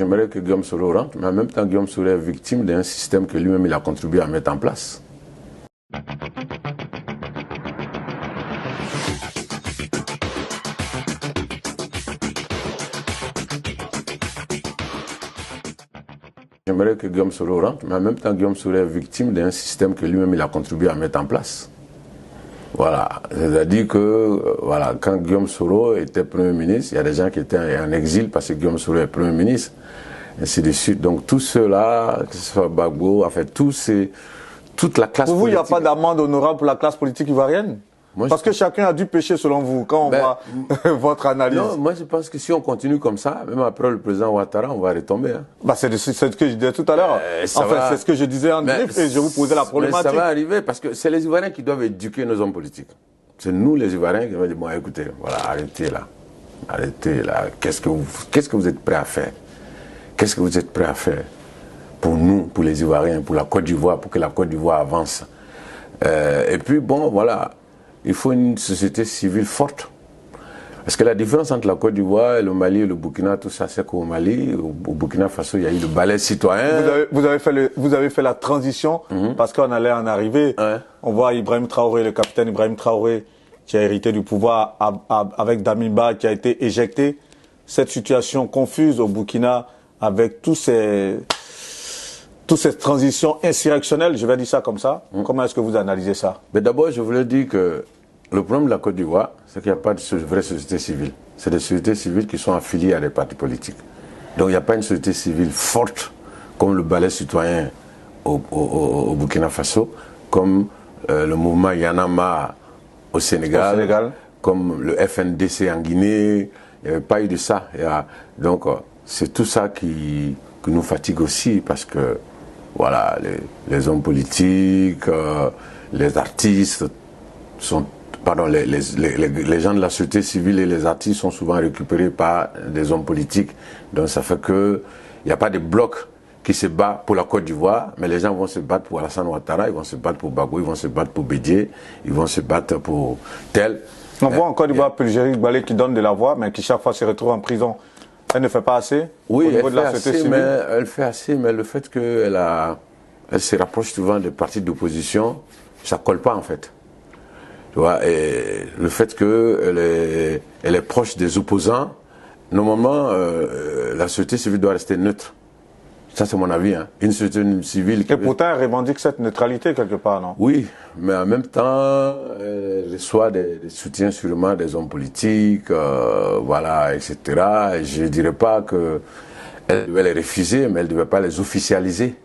J'aimerais que Guillaume Soro rentre, mais en même temps, Guillaume Soro est victime d'un système que lui-même il a contribué à mettre en place. J'aimerais que Guillaume Soro rentre, mais en même temps, Guillaume Soro est victime d'un système que lui-même il a contribué à mettre en place. Voilà, c'est-à-dire que voilà, quand Guillaume Soro était Premier ministre, il y a des gens qui étaient en exil parce que Guillaume Soro est Premier ministre, ainsi de suite. Donc tout cela, que ce soit Gbagbo, en fait, toute la classe politique... Pour vous, il n'y a pas d'amende honorable pour la classe politique ivoirienne? Parce que chacun a dû pécher selon vous, quand on voit votre analyse. Non, moi je pense que si on continue comme ça, même après le président Ouattara, on va retomber. Hein. Bah c'est ce que je disais tout à l'heure. En fait, c'est ce que je disais en livre et je vous posais la problématique. Mais ça va arriver parce que c'est les Ivoiriens qui doivent éduquer nos hommes politiques. C'est nous les Ivoiriens qui doivent dire, bon écoutez, voilà, arrêtez là. Qu'est-ce que vous êtes prêts à faire? Qu'est-ce que vous êtes prêts à faire pour nous, pour les Ivoiriens, pour la Côte d'Ivoire, pour que la Côte d'Ivoire avance? Et puis bon, voilà. Il faut une société civile forte. Parce que la différence entre la Côte d'Ivoire et le Mali et le Burkina, tout ça, c'est qu'au Mali, au Burkina Faso, il y a eu le balai citoyen. Vous avez fait la transition parce qu'on allait en arriver. Ouais. On voit Ibrahim Traoré, le capitaine Ibrahim Traoré, qui a hérité du pouvoir avec Damiba, qui a été éjecté. Cette situation confuse au Burkina avec toutes ces transitions insurrectionnelles, je vais dire ça comme ça. Comment est-ce que vous analysez ça? Mais d'abord, je voulais dire que le problème de la Côte d'Ivoire, c'est qu'il n'y a pas de vraie société civile. C'est des sociétés civiles qui sont affiliées à des partis politiques. Donc il n'y a pas une société civile forte comme le balai citoyen au Burkina Faso, comme le mouvement Yanama au Sénégal, comme le FNDC en Guinée. Il n'y avait pas eu de ça. Donc c'est tout ça qui nous fatigue aussi parce que voilà, les hommes politiques, les artistes sont, pardon, les gens de la société civile et les artistes sont souvent récupérés par des hommes politiques. Donc ça fait que il n'y a pas de bloc qui se bat pour la Côte d'Ivoire, mais les gens vont se battre pour Alassane Ouattara, ils vont se battre pour Gbagbo, ils vont se battre pour Bédié, ils vont se battre pour tel. On voit en Côte d'Ivoire Pulgérie Balé qui donne de la voix, mais qui chaque fois se retrouve en prison. Elle ne fait pas assez? Oui, elle fait assez, mais le fait qu'elle se rapproche souvent des partis d'opposition, ça ne colle pas en fait. Tu vois, et le fait qu'elle est proche des opposants, normalement, la société civile doit rester neutre. Ça, c'est mon avis. Hein. Une société civile... Et pourtant, elle revendique cette neutralité quelque part, non? Oui, mais en même temps, elle reçoit des soutiens sûrement des hommes politiques, voilà, etc. Et je ne dirais pas qu'elle devait les refuser, mais elle ne devait pas les officialiser.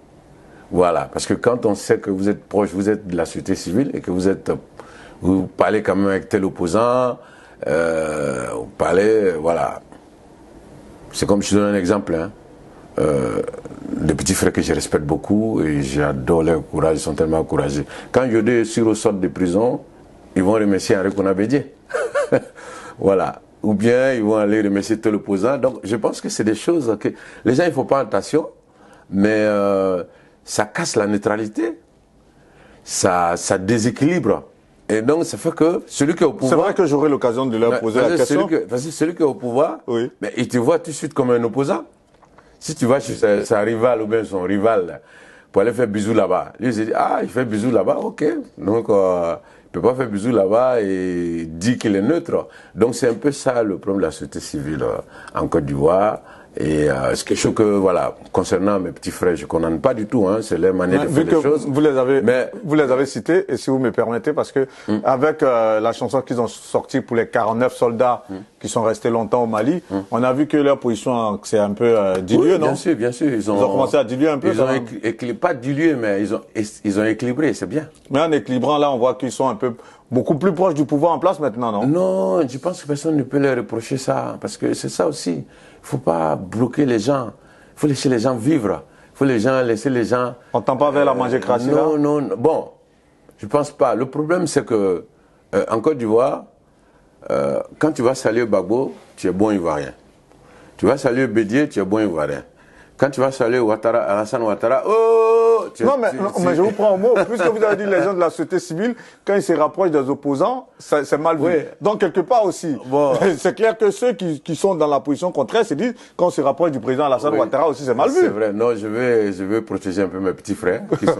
Voilà, parce que quand on sait que vous êtes proche, vous êtes de la société civile et que vous parlez quand même avec tel opposant, vous parlez, voilà. C'est comme, je te donne un exemple, hein. Des petits frères que je respecte beaucoup et j'adore leur courage, ils sont tellement courageux. Quand Yodé et Siro sortent de prison, ils vont remercier Henri Kounabédié. Voilà. Ou bien ils vont aller remercier tel opposant. Donc je pense que c'est des choses que les gens, il ne font pas attention, mais ça casse la neutralité, ça déséquilibre. Et donc ça fait que celui qui est au pouvoir... C'est vrai que j'aurai l'occasion de leur poser la question. Parce que celui qui est au pouvoir, oui. Mais il te voit tout de suite comme un opposant. Si tu vas chez sa rivale ou bien son rival là, pour aller faire bisous là-bas, lui il se dit, ah, il fait bisous là-bas, ok. Donc, il ne peut pas faire bisous là-bas et dit qu'il est neutre. Donc, c'est un peu ça le problème de la société civile en Côte d'Ivoire. Et c'est quelque chose que, voilà, concernant mes petits frères, je ne condamne pas du tout, hein, c'est leur manière de faire les choses. Vous les avez cités, et si vous me permettez, parce que avec la chanson qu'ils ont sortie pour les 49 soldats qui sont restés longtemps au Mali, on a vu que leur position c'est un peu diluée, oui, non? Bien sûr. Ils ont commencé à diluer un peu. Ils ont pas dilué, mais ils ont équilibré, c'est bien. Mais en équilibrant, là, on voit qu'ils sont beaucoup plus proches du pouvoir en place maintenant, non? Non, je pense que personne ne peut leur reprocher ça, parce que c'est ça aussi. Il ne faut pas bloquer les gens. Il faut laisser les gens vivre. Il faut laisser les gens... On tend pas vers la mangécratie, là? Non. Bon, je ne pense pas. Le problème, c'est que en Côte d'Ivoire, quand tu vas saluer Gbagbo, tu es bon Ivoirien. Tu vas saluer Bédié, tu es bon Ivoirien. Quand tu vas saluer Alassane Ouattara, oh, Non, mais je vous prends au mot. Puisque vous avez dit les gens de la société civile, quand ils se rapprochent des opposants, c'est mal vu. Oui. Donc, quelque part aussi, c'est clair que ceux qui sont dans la position contraire se disent, quand on se rapproche du président Alassane Ouattara aussi, c'est mal vu. C'est vrai. Non, je vais protéger un peu mes petits frères, que je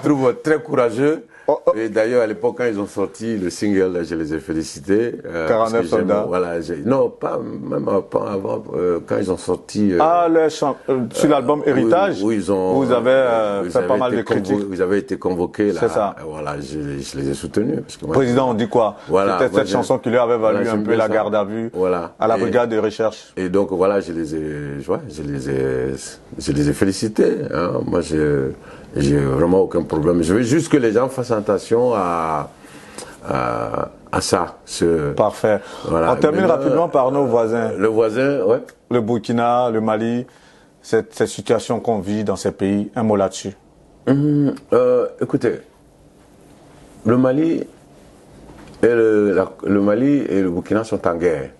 trouve très courageux. Et d'ailleurs, à l'époque, quand ils ont sorti le single, là, je les ai félicités. 49 soldats. Voilà, non, pas avant, quand ils ont sorti... sur l'album Héritage, où ils ont, vous avez fait pas mal de critiques. Vous avez été convoqués, là. C'est ça. Voilà, je les ai soutenus. Parce que moi, président, on dit quoi? Voilà, c'était cette chanson qui lui avait valu un peu la garde à vue à la brigade de recherche. Et donc, voilà, je les ai félicités. Hein. Moi, j'ai vraiment aucun problème. Je veux juste que les gens fassent attention à ça. Parfait. Voilà. On termine rapidement par nos voisins. Le voisin, ouais. Le Burkina, le Mali, cette situation qu'on vit dans ces pays. Un mot là-dessus. Écoutez, le Mali et le Burkina sont en guerre.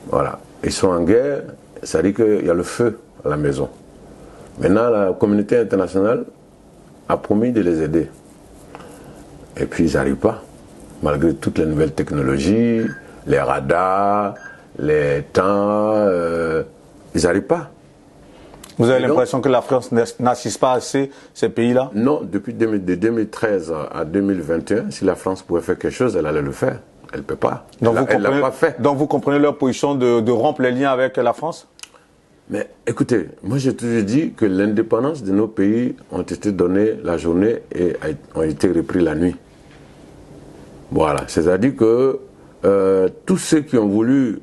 Voilà. Ils sont en guerre, ça dit qu'il y a le feu à la maison. Maintenant, la communauté internationale a promis de les aider. Et puis, ils n'arrivent pas. Malgré toutes les nouvelles technologies, les radars, les temps, ils n'arrivent pas. Vous avez l'impression que la France n'assiste pas assez ces pays-là? Non, depuis de 2013 à 2021, si la France pouvait faire quelque chose, elle allait le faire. Elle ne peut pas. Elle l'a pas fait. Donc vous comprenez leur position de rompre les liens avec la France? Mais écoutez, moi j'ai toujours dit que l'indépendance de nos pays ont été données la journée et ont été repris la nuit. Voilà, c'est-à-dire que tous ceux qui ont voulu,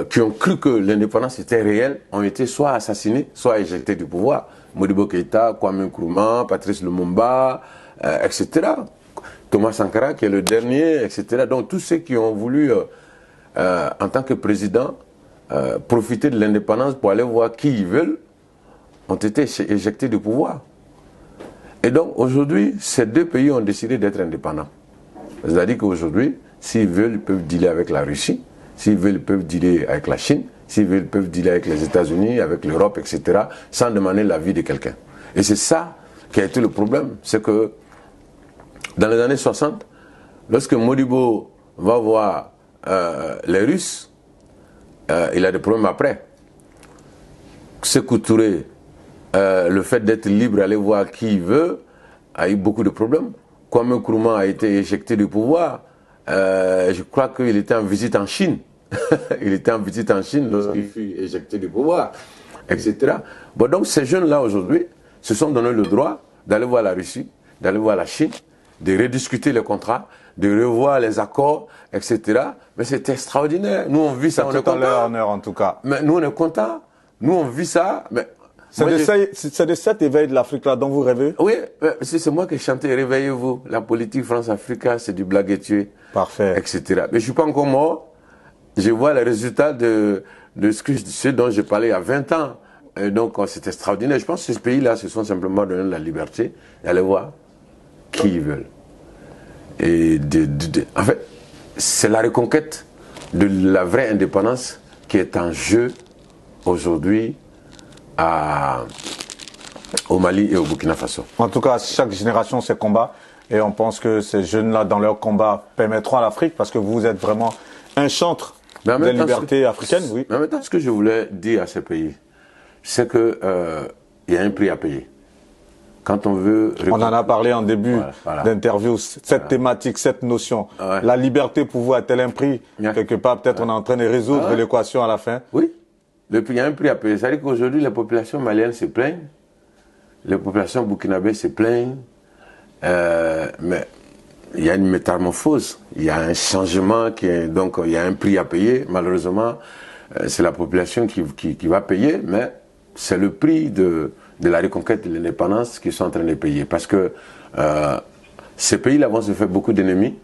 qui ont cru que l'indépendance était réelle, ont été soit assassinés, soit éjectés du pouvoir. Modibo Keïta, Kwame Nkrumah, Patrice Lumumba, etc. Thomas Sankara qui est le dernier, etc. Donc tous ceux qui ont voulu, en tant que président, profiter de l'indépendance pour aller voir qui ils veulent, ont été éjectés du pouvoir. Et donc aujourd'hui, ces deux pays ont décidé d'être indépendants. C'est-à-dire qu'aujourd'hui, s'ils veulent, ils peuvent dealer avec la Russie, s'ils veulent, ils peuvent dealer avec la Chine, s'ils veulent, ils peuvent dealer avec les États-Unis, avec l'Europe, etc., sans demander l'avis de quelqu'un. Et c'est ça qui a été le problème. C'est que dans les années 60, lorsque Modibo va voir les Russes, il a des problèmes après. Sékou Touré, le fait d'être libre, aller voir qui il veut, a eu beaucoup de problèmes. Kwame Nkrumah a été éjecté du pouvoir. Je crois qu'il était en visite en Chine. Il était en visite en Chine lorsqu'il fut éjecté du pouvoir, etc. Bon, donc ces jeunes-là aujourd'hui se sont donné le droit d'aller voir la Russie, d'aller voir la Chine, de rediscuter les contrats, de revoir les accords, etc. Mais c'est extraordinaire. Nous, on vit ça, on est content. En tout cas. Mais nous, on est content. Nous, on vit ça. Mais c'est de cet éveil de l'Afrique-là dont vous rêvez? Oui, c'est moi qui chantais « Réveillez-vous, la politique France-Africa, c'est du blague et tuer ». Parfait. Etc. Mais je ne suis pas encore mort. Je vois les résultats de ce dont j'ai parlé il y a 20 ans. Et donc, c'est extraordinaire. Je pense que ces pays-là se sont simplement donné la liberté d'aller voir qui ils veulent. Et en fait, c'est la reconquête de la vraie indépendance qui est en jeu aujourd'hui au Mali et au Burkina Faso. En tout cas, chaque génération ses combats. Et on pense que ces jeunes-là, dans leur combat, permettront à l'Afrique, parce que vous êtes vraiment un chantre des libertés africaines. Oui. Mais en même temps, ce que je voulais dire à ces pays, c'est qu'il y a un prix à payer. Quand on veut... On en a parlé en début d'interview, cette thématique, cette notion. La liberté pour vous a-t-elle un prix? Quelque part, peut-être on est en train de résoudre l'équation à la fin. Oui. Il y a un prix à payer. C'est-à-dire qu'aujourd'hui, les populations maliennes se plaignent, les populations burkinabées se plaignent, mais il y a une métamorphose, il y a un changement, donc il y a un prix à payer. Malheureusement, c'est la population qui va payer, mais c'est le prix de la reconquête de l'indépendance qu'ils sont en train de payer. Parce que ces pays-là vont se faire beaucoup d'ennemis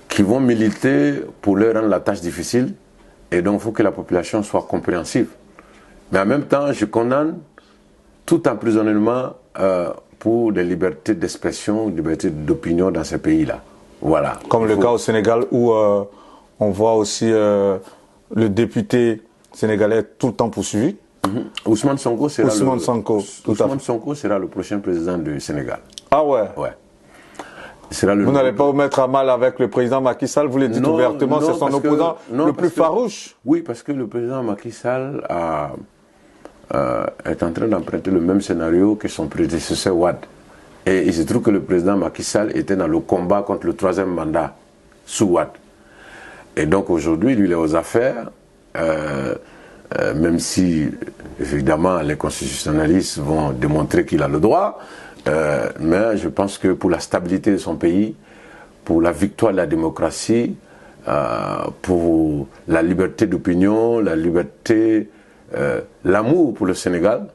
qui vont militer pour leur rendre la tâche difficile. Et donc, il faut que la population soit compréhensive. Mais en même temps, je condamne tout emprisonnement pour des libertés d'expression, des libertés d'opinion dans ces pays-là. Voilà. Comme le cas au Sénégal où on voit aussi le député sénégalais tout le temps poursuivi. Ousmane Sonko sera Ousmane Sonko sera le prochain président du Sénégal. Ah ouais. Ouais. Vous n'allez pas vous mettre à mal avec le président Macky Sall, vous le dites ouvertement, c'est son opposant le plus farouche. Oui, parce que le président Macky Sall est en train d'emprunter le même scénario que son prédécesseur Wade. Et il se trouve que le président Macky Sall était dans le combat contre le 3e mandat sous Wade. Et donc aujourd'hui, lui, il est aux affaires, même si, évidemment, les constitutionnalistes vont démontrer qu'il a le droit. Mais je pense que pour la stabilité de son pays, pour la victoire de la démocratie, pour la liberté d'opinion, la liberté, l'amour pour le Sénégal,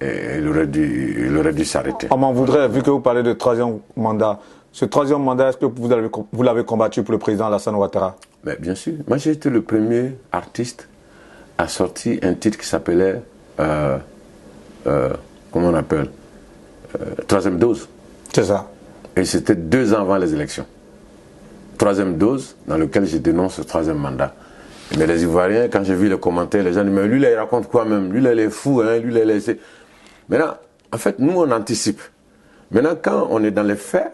il aurait dû s'arrêter. On m'en voudrait, vu que vous parlez de 3e mandat. Ce 3e mandat, est-ce que vous l'avez combattu pour le président Alassane Ouattara? Mais bien sûr. Moi, j'ai été le premier artiste à sortir un titre qui s'appelait, comment on appelle, 3e dose. C'est ça. Et c'était 2 ans avant les élections. 3e dose, dans lequel je dénonce ce 3e mandat. Mais les Ivoiriens, quand j'ai vu les commentaires, les gens disent, mais lui, là, il raconte quoi même? Lui, là, il est fou, hein? Lui, là, il est... Maintenant, en fait, nous, on anticipe. Maintenant, quand on est dans les faits,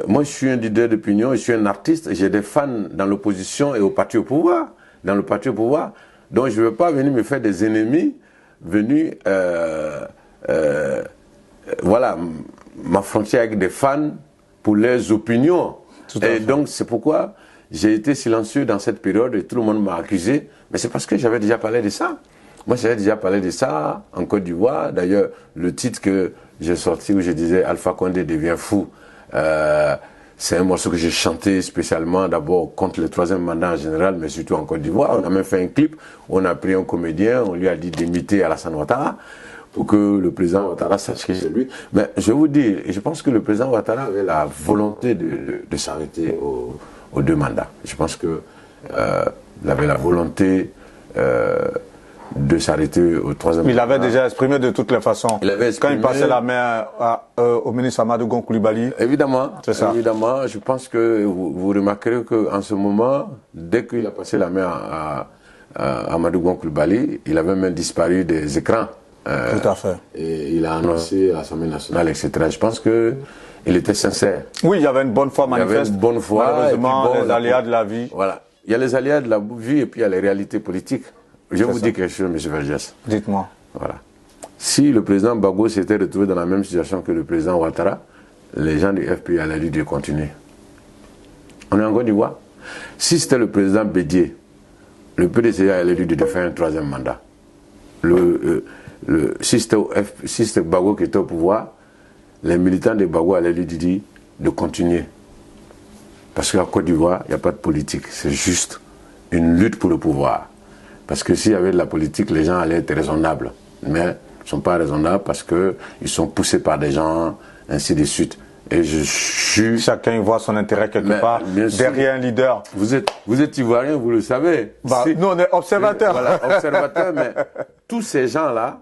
moi, je suis un leader d'opinion, je suis un artiste, et j'ai des fans dans l'opposition et au parti au pouvoir. Dans le parti au pouvoir. Donc, je ne veux pas venir me faire des ennemis, venus... voilà, m'affronter avec des fans pour leurs opinions. Et donc, c'est pourquoi j'ai été silencieux dans cette période et tout le monde m'a accusé. Mais c'est parce que j'avais déjà parlé de ça. Moi, j'avais déjà parlé de ça en Côte d'Ivoire. D'ailleurs, le titre que j'ai sorti où je disais « Alpha Condé devient fou », c'est un morceau que j'ai chanté spécialement d'abord contre le 3e mandat en général, mais surtout en Côte d'Ivoire. On a même fait un clip où on a pris un comédien, on lui a dit d'imiter Alassane Ouattara, pour que le président Ouattara sache que c'est lui. Mais je vais vous dire, et je pense que le président Ouattara avait la volonté de s'arrêter aux 2 mandats. Je pense qu'il avait la volonté de s'arrêter au 3e mandat. Il l'avait déjà exprimé de toutes les façons. Quand il passait la main au ministre Amadou Gon Coulibaly. Évidemment, c'est ça. Évidemment, je pense que vous remarquerez qu'en ce moment, dès qu'il a passé la main à Amadou Gon Coulibaly, il avait même disparu des écrans. Tout à fait. Et il a annoncé à l'Assemblée nationale, etc. Je pense qu'il était sincère. Oui, il y avait une bonne foi manifeste. Il y avait une bonne foi. Malheureusement, les aléas de la vie. Voilà. Il y a les aléas de la vie et puis il y a les réalités politiques. Je vais vous dire quelque chose, M. Vergès. Dites-moi. Voilà. Si le président Gbagbo s'était retrouvé dans la même situation que le président Ouattara, les gens du FPI allaient lui dire continuer. On est en Côte d'Ivoire. Si c'était le président Bédié, le PDCA allait lui dire de faire un 3e mandat. Si c'était Gbagbo qui était au pouvoir, les militants de Gbagbo allaient lui dire de continuer. Parce qu'en Côte d'Ivoire, il n'y a pas de politique. C'est juste une lutte pour le pouvoir. Parce que s'il y avait de la politique, les gens allaient être raisonnables. Mais ils ne sont pas raisonnables parce qu'ils sont poussés par des gens, ainsi de suite. Et je suis... Chacun voit son intérêt quelque part derrière un leader. Vous êtes Ivoirien, vous le savez. Nous, on est observateurs. Voilà, observateurs, mais tous ces gens-là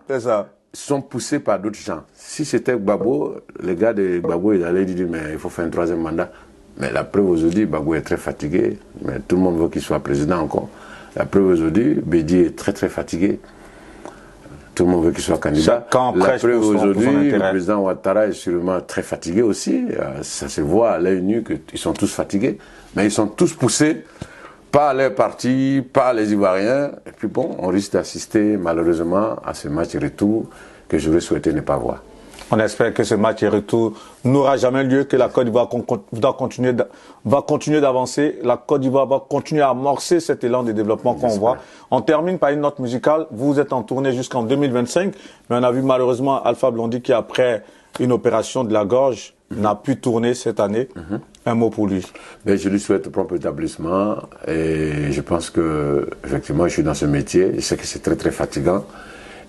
sont poussés par d'autres gens. Si c'était Gbagbo, les gars de Gbagbo, ils allaient dire, mais il faut faire un 3e mandat. Mais la preuve aujourd'hui, Gbagbo est très fatigué. Mais tout le monde veut qu'il soit président encore. La preuve aujourd'hui, Bédié est très très fatigué. Tout le monde veut qu'il soit candidat. La preuve aujourd'hui, le président Ouattara est sûrement très fatigué aussi. Ça se voit à l'œil nu qu'ils sont tous fatigués. Mais ils sont tous poussés par les partis, par les Ivoiriens. Et puis bon, on risque d'assister malheureusement à ce match retour que j'aurais souhaité ne pas voir. On espère que ce match retour n'aura jamais lieu, que la Côte d'Ivoire va continuer d'avancer. La Côte d'Ivoire va continuer à amorcer cet élan de développement qu'on voit. On termine par une note musicale. Vous êtes en tournée jusqu'en 2025, mais on a vu malheureusement Alpha Blondy qui, après une opération de la gorge, n'a pu tourner cette année. Un mot pour lui. Mais je lui souhaite prompt établissement et je pense que effectivement je suis dans ce métier. Je sais que c'est très très fatigant.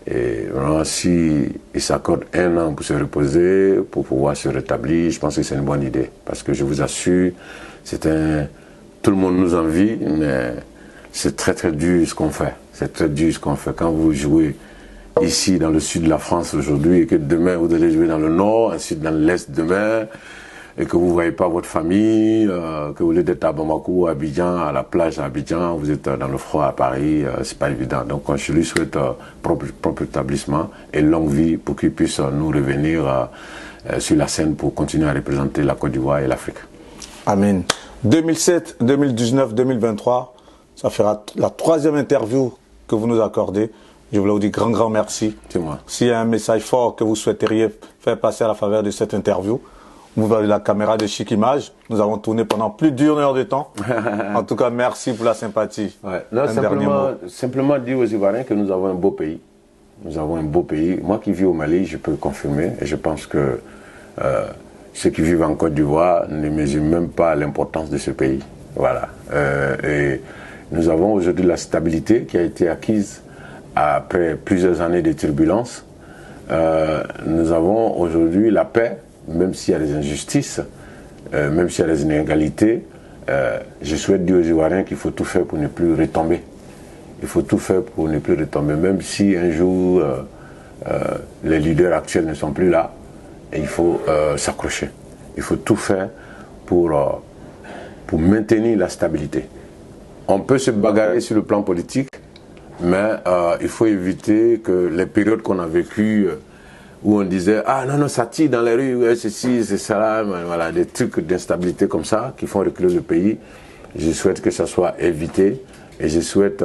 Et vraiment, si il s'accorde 1 an pour se reposer, pour pouvoir se rétablir, je pense que c'est une bonne idée. Parce que je vous assure, tout le monde nous envie, mais c'est très très dur ce qu'on fait. C'est très dur ce qu'on fait. Quand vous jouez ici dans le sud de la France aujourd'hui et que demain vous allez jouer dans le nord, ensuite dans l'est demain, et que vous ne voyez pas votre famille, que vous êtes à Bamako, à Abidjan, à la plage à Abidjan, vous êtes dans le froid à Paris, c'est pas évident. Donc je lui souhaite propre établissement et longue vie pour qu'il puisse nous revenir sur la scène pour continuer à représenter la Côte d'Ivoire et l'Afrique. Amen. 2007, 2019, 2023, ça fera la 3e interview que vous nous accordez. Je voulais vous dire grand merci. C'est moi. S'il y a un message fort que vous souhaiteriez faire passer à la faveur de cette interview, vous avez la caméra de Chic Image. Nous avons tourné pendant plus d'1 heure de temps. En tout cas, merci pour la sympathie. Ouais. Non, simplement dire aux Ivoiriens que nous avons un beau pays. Nous avons un beau pays. Moi qui vis au Mali, je peux confirmer. Et je pense que ceux qui vivent en Côte d'Ivoire ne mesurent même pas l'importance de ce pays. Voilà. Et nous avons aujourd'hui la stabilité qui a été acquise après plusieurs années de turbulences. Nous avons aujourd'hui la paix, même s'il y a des injustices, même s'il y a des inégalités. Je souhaite dire aux Ivoiriens qu'il faut tout faire pour ne plus retomber. Il faut tout faire pour ne plus retomber, même si un jour les leaders actuels ne sont plus là. Et il faut s'accrocher. Il faut tout faire pour maintenir la stabilité. On peut se bagarrer sur le plan politique, mais il faut éviter que les périodes qu'on a vécues où on disait « Ah non, ça tire dans les rues, ouais, ceci, c'est ça, voilà, des trucs d'instabilité comme ça qui font reculer le pays. » Je souhaite que ça soit évité et je souhaite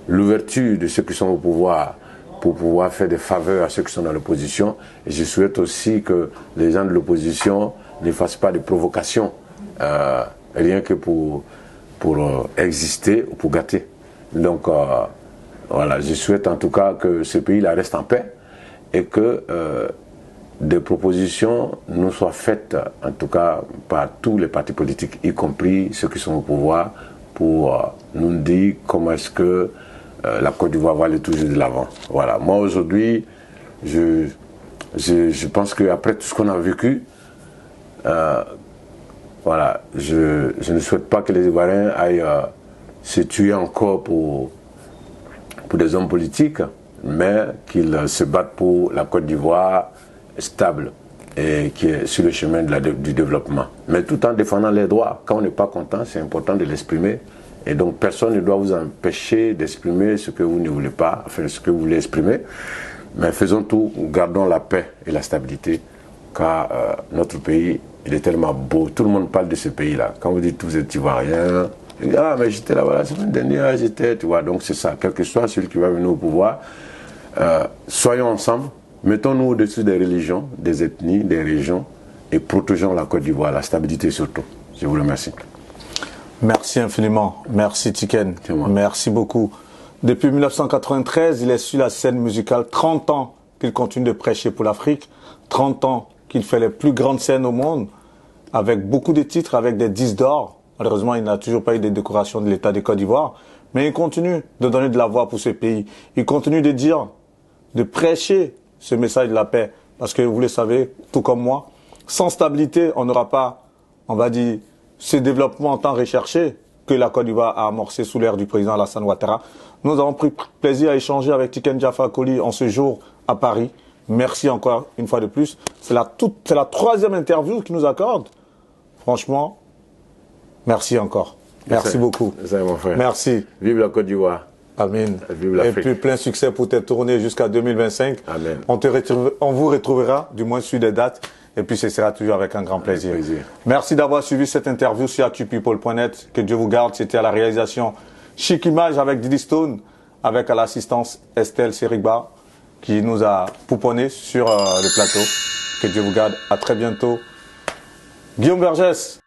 l'ouverture de ceux qui sont au pouvoir pour pouvoir faire des faveurs à ceux qui sont dans l'opposition. Et je souhaite aussi que les gens de l'opposition ne fassent pas de provocations, rien que pour exister ou pour gâter. Donc voilà, je souhaite en tout cas que ce pays-là reste en paix et que des propositions nous soient faites, en tout cas par tous les partis politiques, y compris ceux qui sont au pouvoir, pour nous dire comment est-ce que la Côte d'Ivoire va aller toujours de l'avant. Voilà. Moi aujourd'hui, je pense qu'après tout ce qu'on a vécu, voilà, je ne souhaite pas que les Ivoiriens aillent se tuer encore pour des hommes politiques, mais qu'ils se battent pour la Côte d'Ivoire stable et qui est sur le chemin du développement. Mais tout en défendant les droits. Quand on n'est pas content, c'est important de l'exprimer. Et donc personne ne doit vous empêcher d'exprimer ce que vous ne voulez pas, enfin ce que vous voulez exprimer. Mais faisons tout, gardons la paix et la stabilité, car notre pays, il est tellement beau. Tout le monde parle de ce pays-là. Quand vous dites que vous êtes Ivoirien, ah mais j'étais là-bas la semaine dernière, j'étais, tu vois. Donc c'est ça, quel que soit celui qui va venir au pouvoir, soyons ensemble, mettons-nous au-dessus des religions, des ethnies, des régions, et protégeons la Côte d'Ivoire, la stabilité surtout. Je vous remercie. Merci infiniment. Merci Tiken. Merci beaucoup. Depuis 1993, il est sur la scène musicale. 30 ans qu'il continue de prêcher pour l'Afrique. 30 ans qu'il fait les plus grandes scènes au monde. Avec beaucoup de titres, avec des disques d'or. Malheureusement, il n'a toujours pas eu de décoration de l'État de Côte d'Ivoire. Mais il continue de donner de la voix pour ce pays. Il continue de dire, de prêcher ce message de la paix. Parce que vous le savez, tout comme moi, sans stabilité, on n'aura pas, on va dire, ce développement tant recherché que la Côte d'Ivoire a amorcé sous l'ère du président Alassane Ouattara. Nous avons pris plaisir à échanger avec Tiken Jah Fakoly en ce jour à Paris. Merci encore une fois de plus. C'est la 3e interview qu'il nous accorde. Franchement, merci encore. Merci beaucoup. C'est mon frère. Merci. Vive la Côte d'Ivoire. Amen. Vive l'Afrique. Et puis plein succès pour tes tournées jusqu'à 2025. Amen. On vous retrouvera, du moins sur des dates. Et puis ce sera toujours avec un grand plaisir. Merci d'avoir suivi cette interview sur actupeople.net. Que Dieu vous garde. C'était à la réalisation Chic Image avec Didi Stone, avec à l'assistance Estelle Serigba, qui nous a pouponné sur le plateau. Que Dieu vous garde. À très bientôt. Guillaume Vergès.